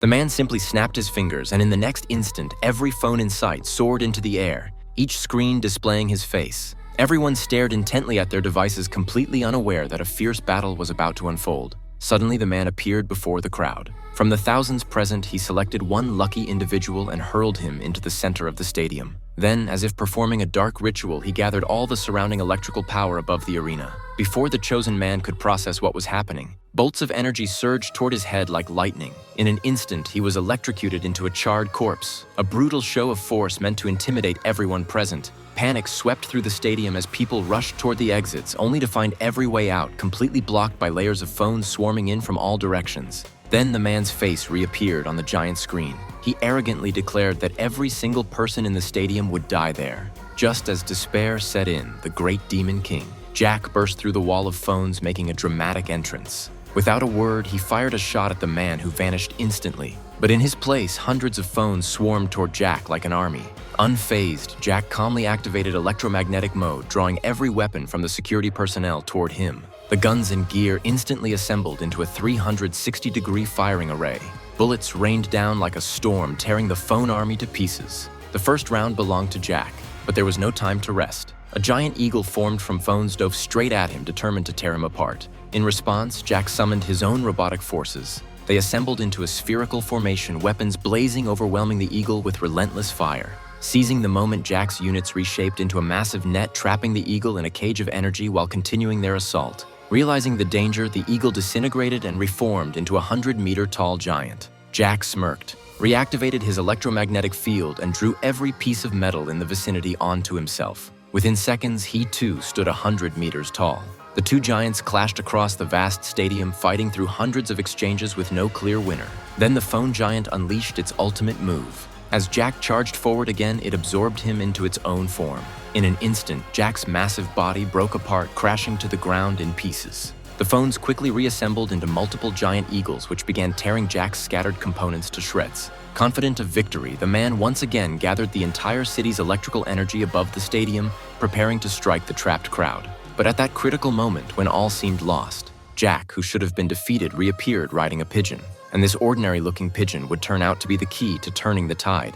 The man simply snapped his fingers, and in the next instant, every phone in sight soared into the air, each screen displaying his face. Everyone stared intently at their devices, completely unaware that a fierce battle was about to unfold. Suddenly, the man appeared before the crowd. From the thousands present, he selected one lucky individual and hurled him into the center of the stadium. Then, as if performing a dark ritual, he gathered all the surrounding electrical power above the arena. Before the chosen man could process what was happening, bolts of energy surged toward his head like lightning. In an instant, he was electrocuted into a charred corpse, a brutal show of force meant to intimidate everyone present. Panic swept through the stadium as people rushed toward the exits, only to find every way out completely blocked by layers of phones swarming in from all directions. Then the man's face reappeared on the giant screen. He arrogantly declared that every single person in the stadium would die there. Just as despair set in, the great Demon King, Jack, burst through the wall of phones, making a dramatic entrance. Without a word, he fired a shot at the man, who vanished instantly. But in his place, hundreds of phones swarmed toward Jack like an army. Unfazed, Jack calmly activated electromagnetic mode, drawing every weapon from the security personnel toward him. The guns and gear instantly assembled into a 360-degree firing array. Bullets rained down like a storm, tearing the phone army to pieces. The first round belonged to Jack, but there was no time to rest. A giant eagle formed from phones dove straight at him, determined to tear him apart. In response, Jack summoned his own robotic forces. They assembled into a spherical formation, weapons blazing, overwhelming the eagle with relentless fire. Seizing the moment, Jack's units reshaped into a massive net, trapping the eagle in a cage of energy while continuing their assault. Realizing the danger, the eagle disintegrated and reformed into a 100-meter-tall giant. Jack smirked, reactivated his electromagnetic field, and drew every piece of metal in the vicinity onto himself. Within seconds, he too stood 100 meters tall. The two giants clashed across the vast stadium, fighting through hundreds of exchanges with no clear winner. Then the phone giant unleashed its ultimate move. As Jack charged forward again, it absorbed him into its own form. In an instant, Jack's massive body broke apart, crashing to the ground in pieces. The phones quickly reassembled into multiple giant eagles, which began tearing Jack's scattered components to shreds. Confident of victory, the man once again gathered the entire city's electrical energy above the stadium, preparing to strike the trapped crowd. But at that critical moment, when all seemed lost, Jack, who should have been defeated, reappeared riding a pigeon. And this ordinary-looking pigeon would turn out to be the key to turning the tide.